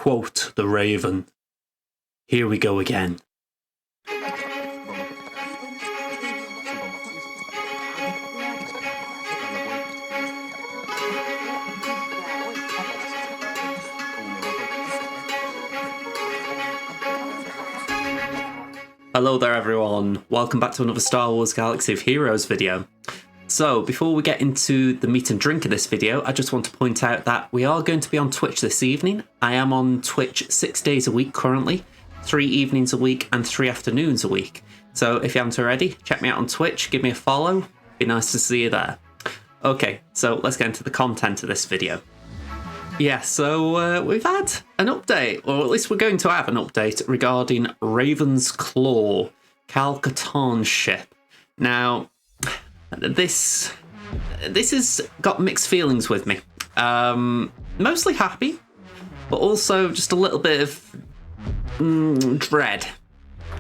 quote the Raven. Here we go again. Hello there everyone, welcome back to another Star Wars Galaxy of Heroes video. So before we get into the meat and drink of this video, I just want to point out that we are going to be on Twitch this evening. I am on Twitch 6 days a week currently, 3 evenings a week and 3 afternoons a week. So if you haven't already, check me out on Twitch, give me a follow, be nice to see you there. Okay, so let's get into the content of this video. Yeah, so we've had an update, or at least we're going to have an update regarding Raven's Claw, Katarn's ship. Now, this has got mixed feelings with me. Mostly happy, but also just a little bit of dread.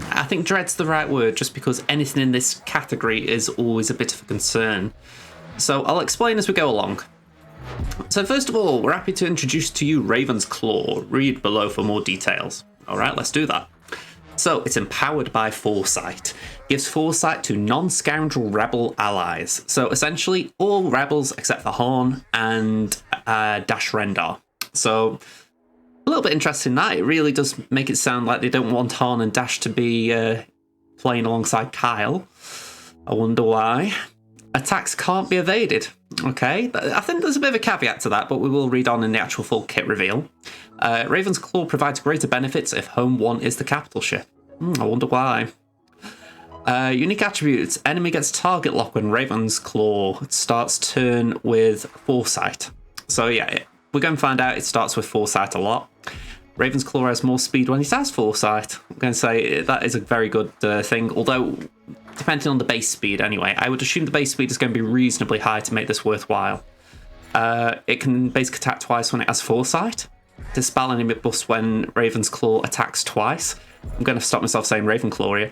I think dread's the right word, just because anything in this category is always a bit of a concern. So I'll explain as we go along. So first of all, we're happy to introduce to you Raven's Claw. Read below for more details. Alright, let's do that. So it's empowered by Foresight. Gives Foresight to non-scoundrel rebel allies. So essentially all rebels except for Han and Dash Rendar. So a little bit interesting in that. It really does make it sound like they don't want Han and Dash to be playing alongside Kyle. I wonder why. Attacks can't be evaded. Okay, I think there's a bit of a caveat to that, but we will read on in the actual full kit reveal. Raven's Claw provides greater benefits if Home 1 is the capital ship. I wonder why. Unique attributes. Enemy gets target lock when Raven's Claw starts turn with Foresight. So yeah, we're going to find out it starts with Foresight a lot. Raven's Claw has more speed when it has Foresight. I'm going to say that is a very good thing, although depending on the base speed anyway. I would assume the base speed is going to be reasonably high to make this worthwhile. It can basic attack twice when it has Foresight. Dispel enemy buffs when Raven's Claw attacks twice. I'm going to stop myself saying Ravenclaw here.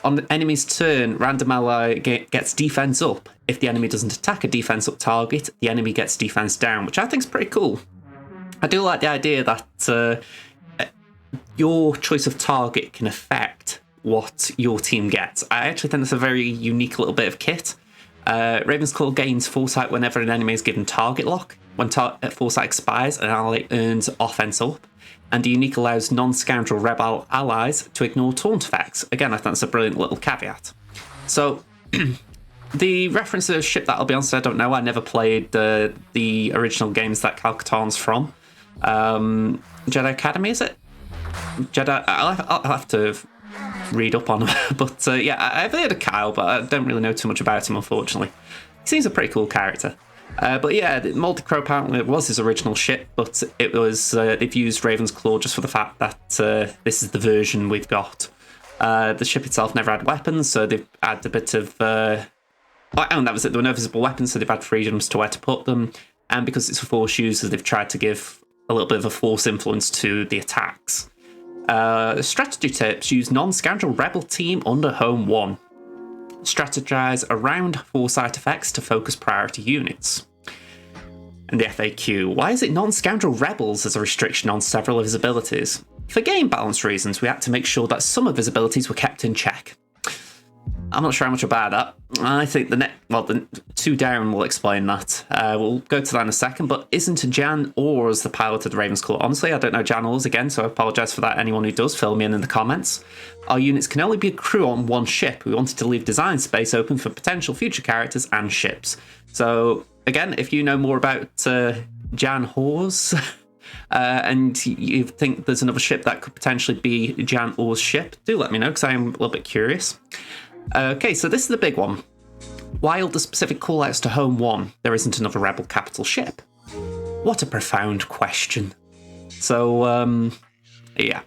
On the enemy's turn, random ally gets defense up. If the enemy doesn't attack a defense up target, the enemy gets defense down, which I think is pretty cool. I do like the idea that your choice of target can affect what your team gets. I actually think that's a very unique little bit of kit. Raven's Claw gains Foresight whenever an enemy is given target lock. When Foresight expires, an ally earns offense up. And the unique allows non-scoundrel rebel allies to ignore taunt effects. Again, I think that's a brilliant little caveat. So, the reference to the ship that I'll be honest, I don't know. I never played the original games that Katarn's from. Jedi Academy, is it? Jedi. I'll have to read up on him. But yeah, I've heard of Kyle, but I don't really know too much about him, unfortunately. He seems a pretty cool character. But yeah, Multicrow apparently was his original ship, but it was they've used Raven's Claw just for the fact that this is the version we've got. The ship itself never had weapons, so they've had a bit of... and that was it, there were no visible weapons, so they've had freedoms to where to put them. And because it's a Force user, they've tried to give a little bit of a Force influence to the attacks. Strategy tips. Use non-scoundrel rebel team under Home 1. Strategize around Foresight effects to focus priority units. And the FAQ. Why is it non-scoundrel rebels as a restriction on several of his abilities? For game balance reasons, we had to make sure that some of his abilities were kept in check. I'm not sure how much about that. I think the 2 down will explain that. We'll go to that in a second, but isn't Jan Ors the pilot of the Raven's Claw? Honestly, I don't know Jan Ors again, so I apologise for that. Anyone who does, fill me in the comments. Our units can only be a crew on one ship. We wanted to leave design space open for potential future characters and ships. So, again, if you know more about Jan Ors, and you think there's another ship that could potentially be Jan Ors' ship, do let me know, because I am a little bit curious. Okay, so this is the big one. While the specific callouts to Home 1, there isn't another Rebel capital ship. What a profound question. So, yeah.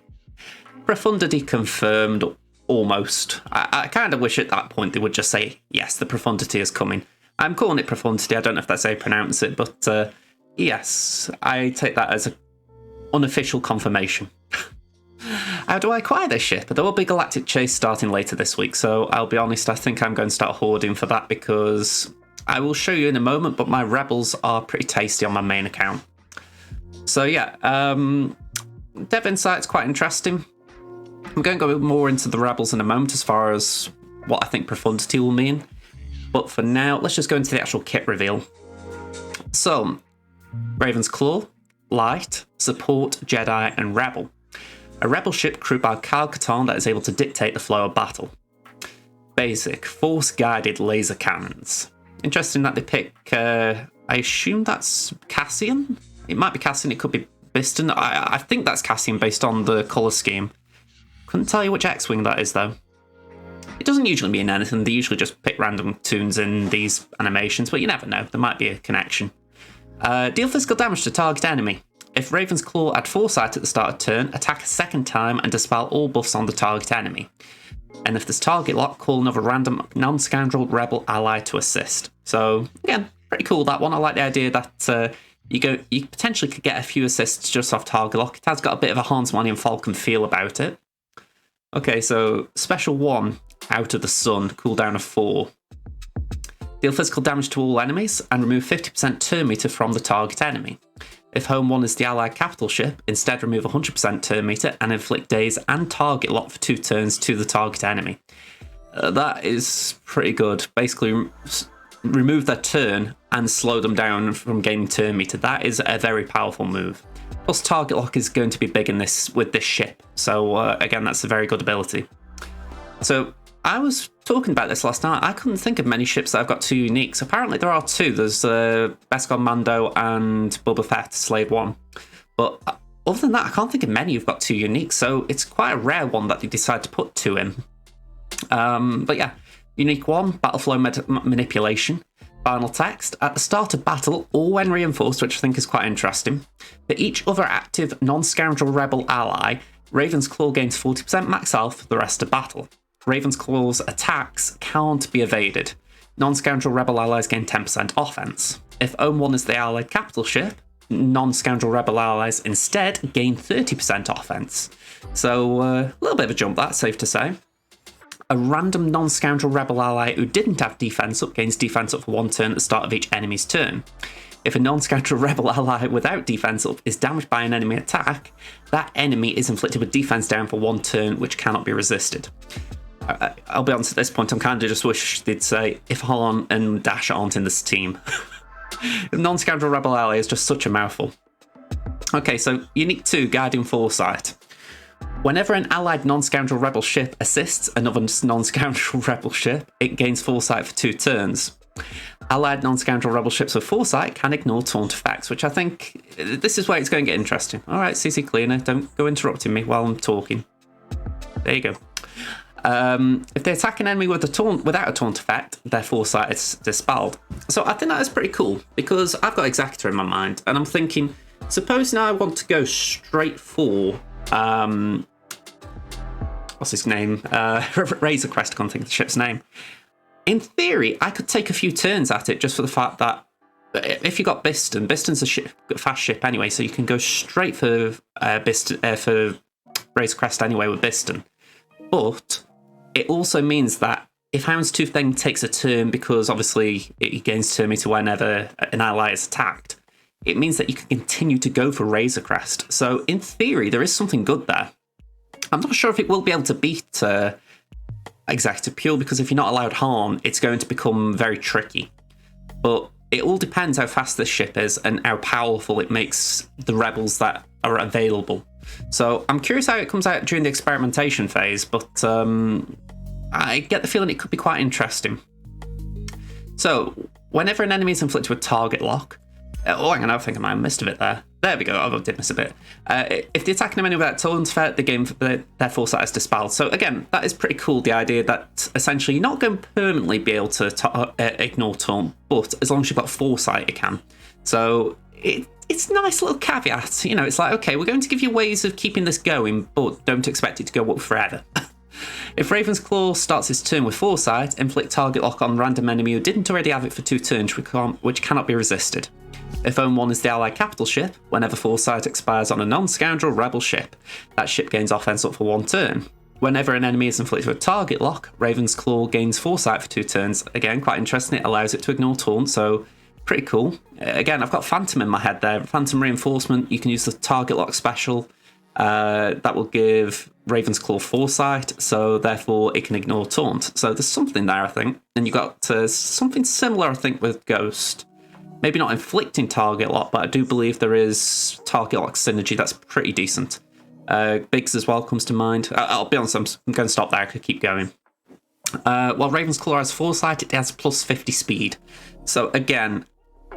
Profundity confirmed, almost. I kind of wish at that point they would just say, yes, the Profundity is coming. I'm calling it Profundity, I don't know if that's how you pronounce it, but yes, I take that as an unofficial confirmation. How do I acquire this ship? There will be Galactic Chase starting later this week, so I'll be honest, I think I'm going to start hoarding for that because I will show you in a moment, but my Rebels are pretty tasty on my main account. So yeah, Dev Insight's quite interesting. I'm going to go more into the rebels in a moment as far as what I think Profundity will mean. But for now, let's just go into the actual kit reveal. So, Raven's Claw, Light, Support, Jedi, and Rebel. A rebel ship crewed by Katarn that is able to dictate the flow of battle. Basic, Force-guided laser cannons. Interesting that they pick, I assume that's Cassian? It might be Cassian, it could be Biston. I think that's Cassian based on the colour scheme. Couldn't tell you which X-Wing that is, though. It doesn't usually mean anything, they usually just pick random tunes in these animations, but you never know, there might be a connection. Deal physical damage to target enemy. If Raven's Claw add Foresight at the start of turn, attack a second time and dispel all buffs on the target enemy. And if there's target lock, call another random non-scoundrel rebel ally to assist. So, again, pretty cool that one. I like the idea that you potentially could get a few assists just off target lock. It has got a bit of a Hans Millennium Falcon feel about it. Okay, so Special 1, Out of the Sun, cooldown of 4. Deal physical damage to all enemies and remove 50% turn meter from the target enemy. If Home 1 is the allied capital ship, instead remove 100% turn meter and inflict daze and target lock for 2 turns to the target enemy. That is pretty good. Basically, remove their turn and slow them down from gaining turn meter. That is a very powerful move. Plus, target lock is going to be big in this with this ship. So again, that's a very good ability. So I was talking about this last night. I couldn't think of many ships that have got 2 uniques. Apparently there are 2. There's Beskar Mando and Boba Fett Slave 1. But other than that, I can't think of many who've got 2 uniques. So it's quite a rare one that they decide to put 2 in. But yeah, Unique 1, Battle Flow Manipulation. Final text, at the start of battle, or when reinforced, which I think is quite interesting, for each other active non-scoundrel rebel ally, Raven's Claw gains 40% max health for the rest of battle. Raven's Claw's attacks can't be evaded. Non-scoundrel rebel allies gain 10% offense. If Ohm 1 is the allied capital ship, non-scoundrel rebel allies instead gain 30% offense. So a little bit of a jump, that's safe to say. A random non-scoundrel rebel ally who didn't have defense up gains defense up for 1 turn at the start of each enemy's turn. If a non-scoundrel rebel ally without defense up is damaged by an enemy attack, that enemy is inflicted with defense down for 1 turn, which cannot be resisted. I'll be honest at this point, I'm kind of just wish they'd say, if Han and Dash aren't in this team. Non-scoundrel rebel ally is just such a mouthful. Okay, so Unique 2, Guiding Foresight. Whenever an allied non-scoundrel rebel ship assists another non-scoundrel rebel ship, it gains Foresight for 2 turns. Allied non-scoundrel rebel ships with Foresight can ignore taunt effects, which I think this is where it's going to get interesting. All right, CC Cleaner, don't go interrupting me while I'm talking. There you go. If they attack an enemy with without a taunt effect, their Foresight is dispelled. So I think that is pretty cool, because I've got Executor in my mind, and I'm thinking, suppose now I want to go straight for... what's his name? Razor Crest, I can't think of the ship's name. In theory, I could take a few turns at it just for the fact that if you got Biston's a fast ship anyway, so you can go straight for for Razor Crest anyway with Biston. But it also means that if Houndstooth then takes a turn, because obviously it gains turn meter whenever an ally is attacked, it means that you can continue to go for Razor Crest. So in theory, there is something good there. I'm not sure if it will be able to beat Executive Pure, because if you're not allowed harm, it's going to become very tricky. But it all depends how fast this ship is and how powerful it makes the rebels that are available. So I'm curious how it comes out during the experimentation phase, but I get the feeling it could be quite interesting. So whenever an enemy is inflicted with target lock, oh, hang on, I think I might have missed a bit there. There we go, I did miss a bit. If the attacking enemy without taunt effect, the game, their Foresight is dispelled. So again, that is pretty cool, the idea that essentially you're not going to permanently be able to ignore taunt, but as long as you've got Foresight, you can. So it's a nice little caveat. You know, it's like, okay, we're going to give you ways of keeping this going, but don't expect it to go up forever. If Raven's Claw starts its turn with Foresight, inflict target lock on random enemy who didn't already have it for 2 turns, which cannot be resisted. If Ohm 1 is the allied capital ship, whenever Foresight expires on a non-scoundrel rebel ship, that ship gains offense up for 1 turn. Whenever an enemy is inflicted with target lock, Raven's Claw gains Foresight for 2 turns. Again, quite interesting, it allows it to ignore taunt, so pretty cool. Again, I've got Phantom in my head there. Phantom Reinforcement, you can use the target lock special. That will give Raven's Claw foresight, so therefore it can ignore taunt. So there's something there, I think. And you've got something similar, I think, with Ghost. Maybe not inflicting target lock, but I do believe there is target lock synergy that's pretty decent. Biggs as well comes to mind. I'll be honest, I'm going to stop there. I could keep going. While Raven's Claw has foresight, it has plus 50 speed. So again,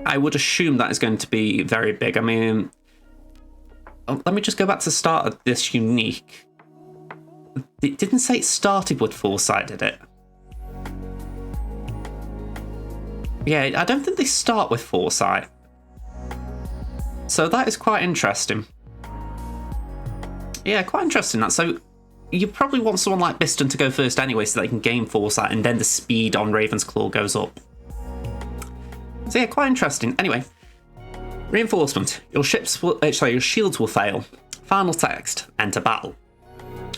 I would assume that is going to be very big. I mean, let me just go back to the start of this unique. It didn't say it started with foresight, did it? Yeah, I don't think they start with foresight. So that is quite interesting. Yeah, quite interesting that. So you probably want someone like Biston to go first anyway, so they can gain foresight, and then the speed on Raven's Claw goes up. So yeah, quite interesting. Anyway, reinforcement. Your shields will fail. Final text. Enter battle.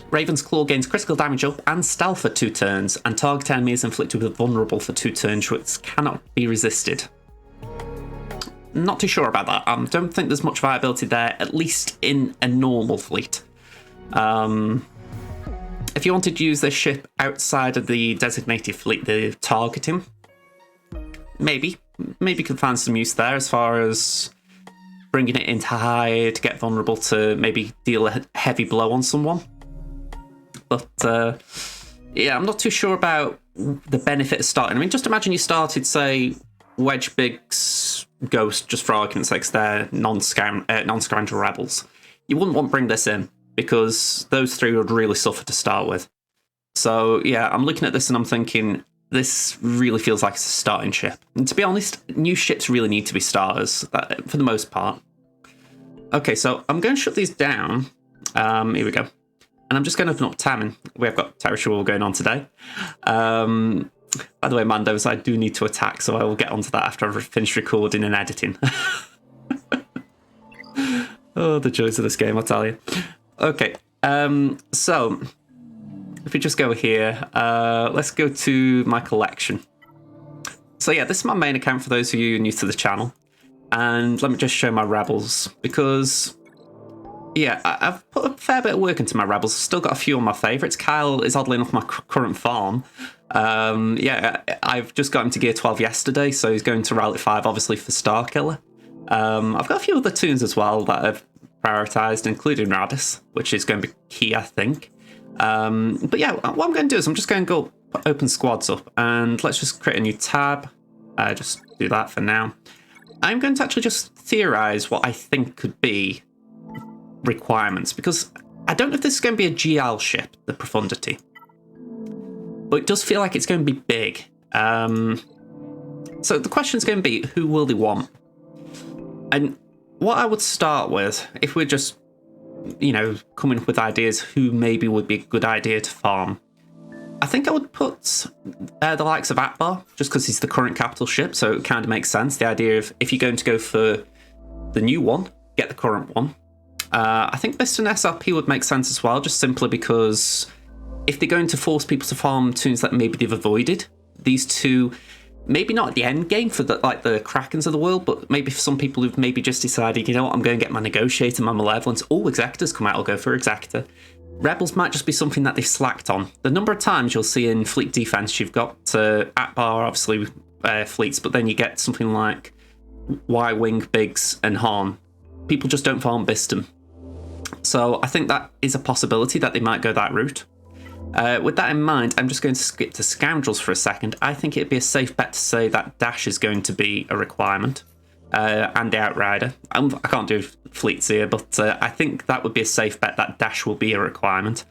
Raven's Claw gains critical damage up and stealth for 2 turns, and target enemy is inflicted with vulnerable for 2 turns, which cannot be resisted. Not too sure about that. Don't think there's much viability there, at least in a normal fleet. If you wanted to use this ship outside of the designated fleet, the targeting, maybe you could find some use there as far as bringing it into high to get vulnerable to maybe deal a heavy blow on someone. But yeah, I'm not too sure about the benefit of starting. I mean, just imagine you started, say, Wedge, Biggs, Ghost, just for argument's sake, they're non-scoundrel rebels. You wouldn't want to bring this in, because those 3 would really suffer to start with. So yeah, I'm looking at this and I'm thinking, this really feels like it's a starting ship. And to be honest, new ships really need to be starters, for the most part. Okay, so I'm going to shut these down. Here we go. And I'm just going to open up Tammin. We have got territory war going on today. By the way, Mandos, I do need to attack, so I will get onto that after I've finished recording and editing. Oh, the joys of this game, I'll tell you. Okay, so if we just go here, let's go to my collection. So yeah, this is my main account for those of you new to the channel. And let me just show my rebels, because yeah, I've put a fair bit of work into my rebels. I've still got a few of my favourites. Kyle is oddly enough my current farm. Yeah, I've just got him to gear 12 yesterday, so he's going to Rally 5, obviously, for Starkiller. I've got a few other tunes as well that I've prioritised, including Radis, which is going to be key, I think. But yeah, what I'm going to do is I'm just going to go open squads up, and let's just create a new tab. Just do that for now. I'm going to actually just theorise what I think could be requirements, because I don't know if this is going to be a GL ship, the Profundity, but it does feel like it's going to be big. So the question is going to be, who will they want? And what I would start with, if we're just, you know, coming up with ideas who maybe would be a good idea to farm, I think I would put the likes of Akbar, just because he's the current capital ship, so it kind of makes sense. The idea of, if you're going to go for the new one, get the current one. I think Biston SRP would make sense as well, just simply because if they're going to force people to farm tunes that maybe they've avoided, these two, maybe not at the end game for the Krakens of the world, but maybe for some people who've maybe just decided, you know what, I'm going to get my Negotiator, my Malevolence. Oh, Executors come out, I'll go for Executor. Rebels might just be something that they've slacked on. The number of times you'll see in fleet defense, you've got Akbar, obviously, fleets, but then you get something like Y-Wing, Biggs, and Han. People just don't farm Biston. So I think that is a possibility that they might go that route. With that in mind, I'm just going to skip to Scoundrels for a second. I think it'd be a safe bet to say that Dash is going to be a requirement, and the Outrider. I can't do fleets here, but I think that would be a safe bet that Dash will be a requirement.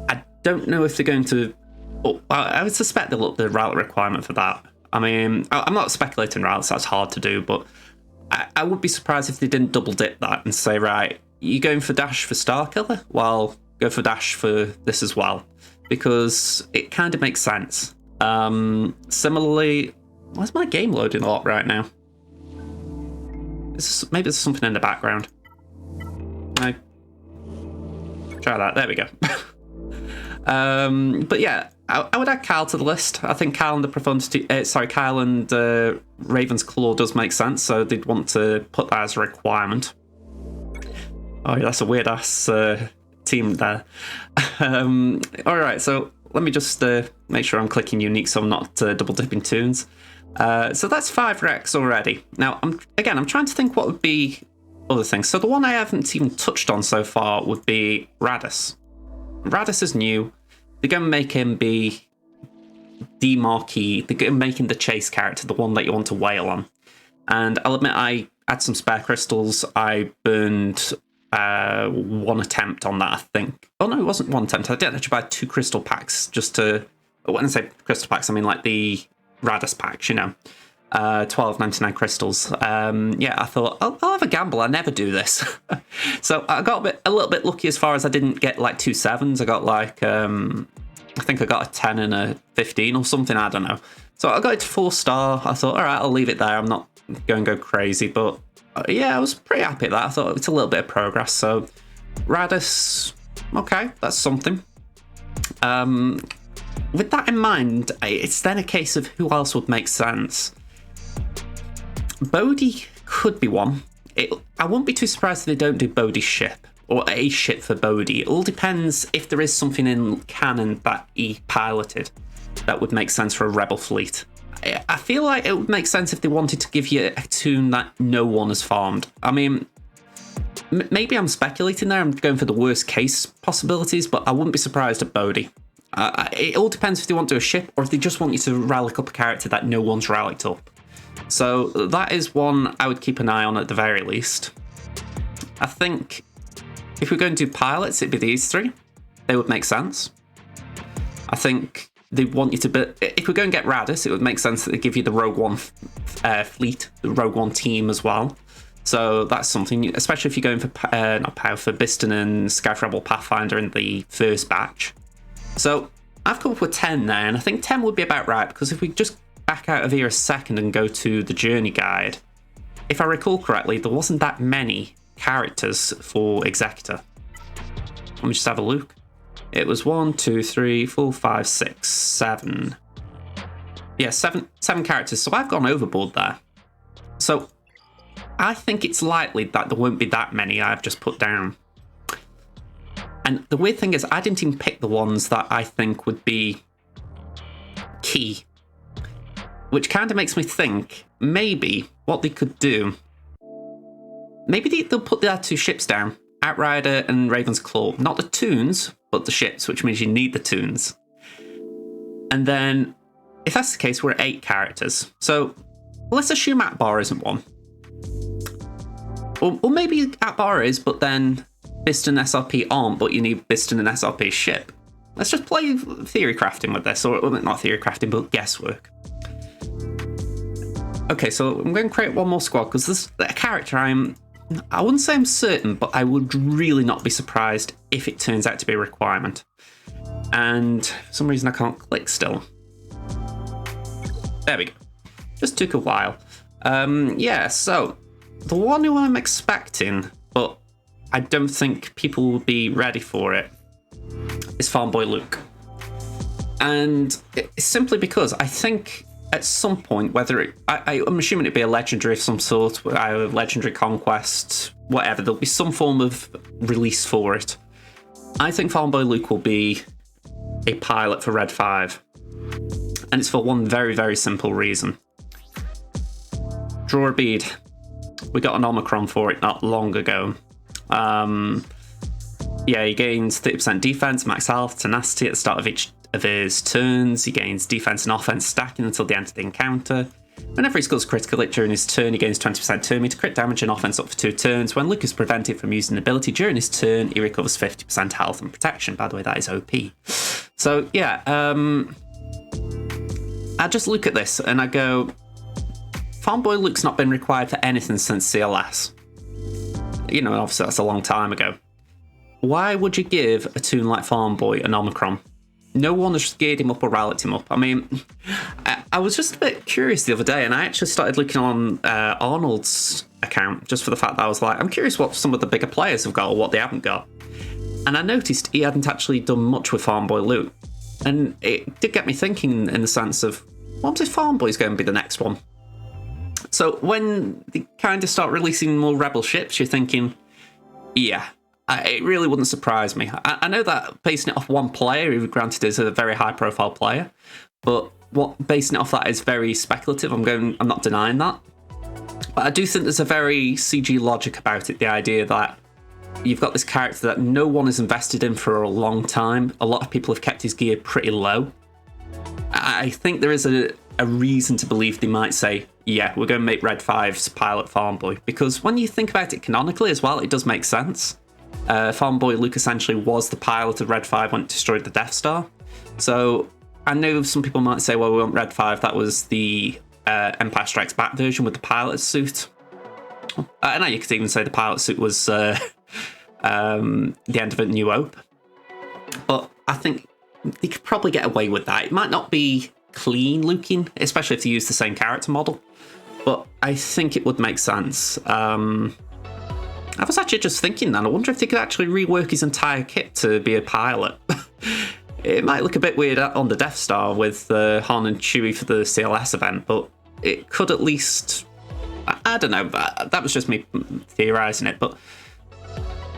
I don't know if they're going to... Oh, I would suspect they'll up the route requirement for that. I mean, I'm not speculating routes, that's hard to do, but I would be surprised if they didn't double dip that and say, right, you going for Dash for Starkiller? Well, go for Dash for this as well, because it kind of makes sense. Similarly, why's my game loading a lot right now? Maybe there's something in the background. No. Try that. There we go. But yeah, I would add Kyle to the list. I think Kyle and the Profundity, Kyle and Raven's Claw does make sense, so they'd want to put that as a requirement. Oh, that's a weird ass team there. All right, so let me just make sure I'm clicking unique so I'm not double dipping tunes. So that's 5 Rex already. Now, I'm trying to think what would be other things. So the one I haven't even touched on so far would be Radis. Radis is new. They're going to make him be the marquee. They're going to make him the chase character, the one that you want to wail on. And I'll admit I had some spare crystals. I burned 1 attempt on that, I think. Oh, no, it wasn't 1 attempt. I did actually buy 2 crystal packs just to... When I say crystal packs, I mean like the Radis packs, you know. 12.99 crystals. Yeah, I thought, I'll have a gamble. I never do this. So I got a little bit lucky as far as I didn't get like 2 7s. I got like... I think I got a 10 and a 15 or something, I don't know. So I got it to 4-star. I thought, all right, I'll leave it there. I'm not going to go crazy, but yeah, I was pretty happy at that. I thought it's a little bit of progress. So Radis, okay, that's something. With that in mind, it's then a case of who else would make sense. Bodhi could be one. I wouldn't be too surprised if they don't do Bodhi's ship, or a ship for Bodhi. It all depends if there is something in canon that he piloted that would make sense for a rebel fleet. I feel like it would make sense if they wanted to give you a tune that no one has farmed. I mean, maybe I'm speculating there. I'm going for the worst case possibilities, but I wouldn't be surprised at Bodhi. It all depends if they want to do a ship or if they just want you to relic up a character that no one's relicked up. So that is one I would keep an eye on at the very least. I think if we're going to do pilots, it'd be these 3. They would make sense. I think they want you to be... If we're going to get Radis, it would make sense that they give you the Rogue One fleet, the Rogue One team as well. So that's something, especially if you're going for for Biston and Scout Rebel Pathfinder in the first batch. So I've come up with 10 there, and I think 10 would be about right, because if we just back out of here a second and go to the journey guide, if I recall correctly, there wasn't that many characters for Executor. Let me just have a look. It was 1, 2, 3, 4, 5, 6, 7. Yeah, seven characters. So I've gone overboard there. So I think it's likely that there won't be that many I've just put down. And the weird thing is, I didn't even pick the ones that I think would be key. Which kind of makes me think, maybe what they could do... Maybe they'll put their 2 ships down. Outrider and Raven's Claw. Not the tunes, but the ships, which means you need the tunes. And then, if that's the case, we're at 8 characters. So, let's assume Atbar isn't one. Or maybe Atbar is, but then Biston and SRP aren't, but you need Biston and SRP's ship. Let's just play theory crafting with this, or not theory crafting, but guesswork. Okay, so I'm going to create one more squad, because this is a character I wouldn't say I'm certain, but I would really not be surprised if it turns out to be a requirement. And for some reason I can't click still. There we go. Just took a while. Yeah, so the one who I'm expecting, but I don't think people will be ready for it, is Farm Boy Luke. And it's simply because I think at some point, whether I'm assuming it'd be a legendary of some sort, either legendary conquest, whatever, there'll be some form of release for it. I think Farm Boy Luke will be a pilot for Red 5. And it's for one very, very simple reason. Draw a bead. We got an Omicron for it not long ago. Yeah, he gains 30% defense, max health, tenacity at the start of each of his turns. He gains defense and offense stacking until the end of the encounter. Whenever he scores critical hit during his turn, he gains 20% turn meter crit damage and offense up for 2 turns. When Luke is prevented from using an ability during his turn, he recovers 50% health and protection. By the way, that is OP. So yeah, I just look at this and I go, Farm Boy Luke's not been required for anything since CLS. You know, obviously that's a long time ago. Why would you give a toon like Farm Boy an Omicron? No one has geared him up or rallied him up. I mean, I was just a bit curious the other day, and I actually started looking on Arnold's account just for the fact that I was like, I'm curious what some of the bigger players have got or what they haven't got. And I noticed he hadn't actually done much with Farm Boy Loot. And it did get me thinking in the sense of, what if Farm Boy's going to be the next one? So when they kind of start releasing more Rebel ships, you're thinking, Yeah, it really wouldn't surprise me. I know that basing it off one player, who granted is a very high-profile player, but basing it off that is very speculative. I'm not denying that, but I do think there's a very CG logic about it. The idea that you've got this character that no one is invested in for a long time. A lot of people have kept his gear pretty low. I think there is a reason to believe they might say, yeah, we're going to make Red 5's pilot Farm Boy, because when you think about it canonically as well, it does make sense. Farm Boy Luke essentially was the pilot of Red 5 when it destroyed the Death Star. So I know some people might say, well, we want Red 5, that was the Empire Strikes Back version with the pilot suit. I know you could even say the pilot suit was the end of A New Hope. But I think they could probably get away with that. It might not be clean looking, especially if they use the same character model, but I think it would make sense. I was actually just thinking that, I wonder if they could actually rework his entire kit to be a pilot. It might look a bit weird on the Death Star with Han and Chewie for the CLS event, but it could at least... I don't know, that was just me theorising it, but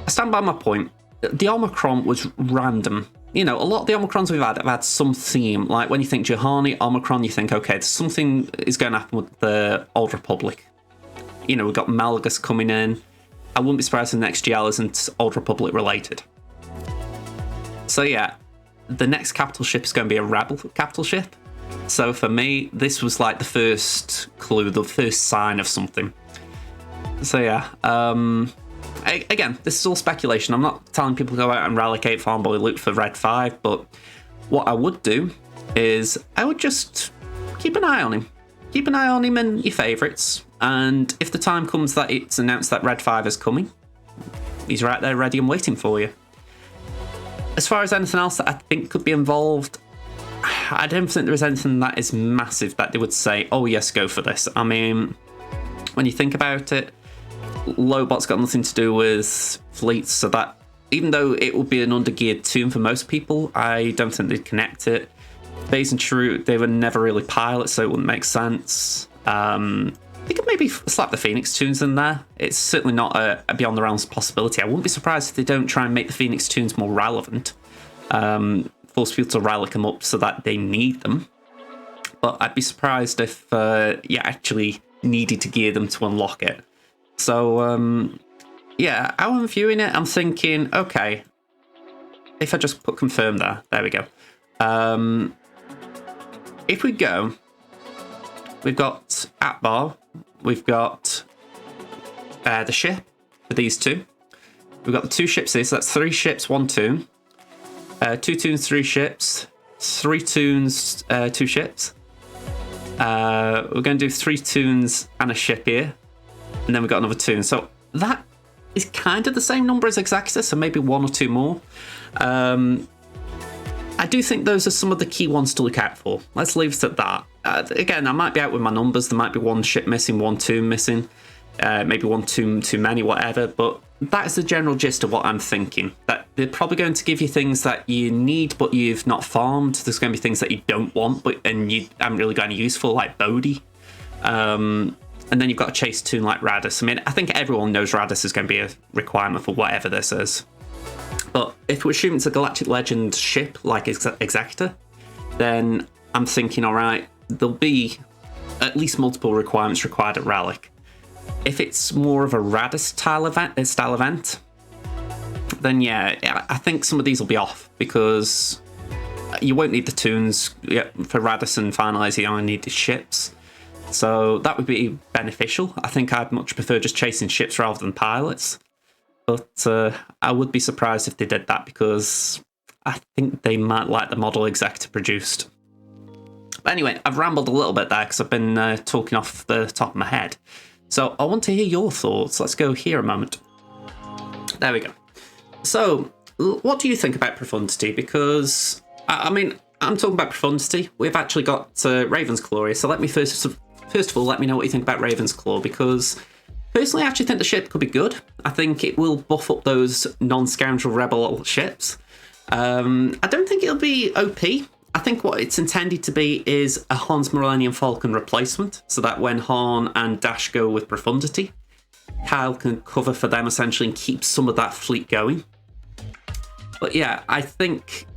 I stand by my point. The Omicron was random. You know, a lot of the Omicrons we've had have had some theme. Like when you think Juhani, Omicron, you think, okay, something is going to happen with the Old Republic. You know, we've got Malgus coming in. I wouldn't be surprised if the next GL isn't Old Republic related. So yeah, the next capital ship is going to be a Rebel capital ship. So for me, this was like the first clue, the first sign of something. So yeah, again, this is all speculation. I'm not telling people to go out and relocate Farm Boy Luke for Red 5, but what I would do is I would just keep an eye on him. Keep an eye on him and your favourites. And if the time comes that it's announced that Red 5 is coming, he's right there ready and waiting for you. As far as anything else that I think could be involved, I don't think there is anything that is massive that they would say, oh yes, go for this. I mean, when you think about it, Lobot's got nothing to do with fleets, so that even though it would be an undergeared tune for most people, I don't think they'd connect it. Baze and Chirrut, they were never really pilots, so it wouldn't make sense. They could maybe slap the Phoenix tunes in there. It's certainly not a beyond the realms possibility. I wouldn't be surprised if they don't try and make the Phoenix tunes more relevant. Force people to relic them up so that they need them. But I'd be surprised if you actually needed to gear them to unlock it. So, yeah, how I'm viewing it, I'm thinking, okay, if I just put confirm there we go. If we go, we've got Atbar, we've got the ship for these two. We've got the two ships here, so that's 3 ships, 1 tune. 2 tunes, 3 ships. 3 tunes, 2 ships. We're going to do 3 tunes and a ship here. And then we've got another tune. So that is kind of the same number as Exacta, so maybe 1 or 2 more. I do think those are some of the key ones to look out for. Let's leave it at that. Again, I might be out with my numbers. There might be 1 ship missing, 1 tune missing. Maybe 1 tune too many, whatever. But that is the general gist of what I'm thinking. That they're probably going to give you things that you need, but you've not farmed. There's going to be things that you don't want, and you haven't really got any use for, like Bodhi. And then you've got a chase tune like Radis. I mean, I think everyone knows Radis is going to be a requirement for whatever this is. But if we're assuming it's a Galactic Legend ship like Exacta, then I'm thinking, all right, there'll be at least multiple requirements required at Relic. If it's more of a Radis style event, then yeah, I think some of these will be off because you won't need the tunes for Radis and Finalize. You only need the ships. So that would be beneficial. I think I'd much prefer just chasing ships rather than pilots. But I would be surprised if they did that because I think they might like the model Exacta produced. But anyway, I've rambled a little bit there because I've been talking off the top of my head. So I want to hear your thoughts. Let's go here a moment. There we go. So what do you think about Profundity? Because, I mean, I'm talking about Profundity. We've actually got Raven's Claw here. So let me first of all, let me know what you think about Raven's Claw, because personally I actually think the ship could be good. I think it will buff up those non-scoundrel rebel ships. I don't think it'll be OP. I think what it's intended to be is a Han's Millennium Falcon replacement, so that when Han and Dash go with Profundity, Kyle can cover for them essentially and keep some of that fleet going. But yeah, I think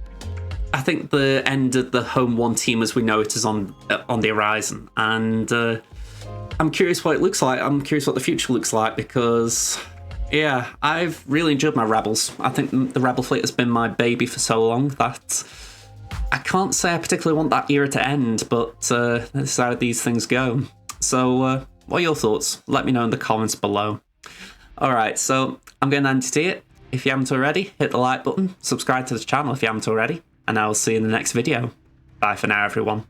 the end of the home one team as we know it is on the horizon, and I'm curious what it looks like. I'm curious what the future looks like because, yeah, I've really enjoyed my Rebels. I think the Rebel fleet has been my baby for so long that I can't say I particularly want that era to end, but this is how these things go. So, what are your thoughts? Let me know in the comments below. Alright, so I'm going to end it here. If you haven't already, hit the like button, subscribe to the channel if you haven't already, and I'll see you in the next video. Bye for now, everyone.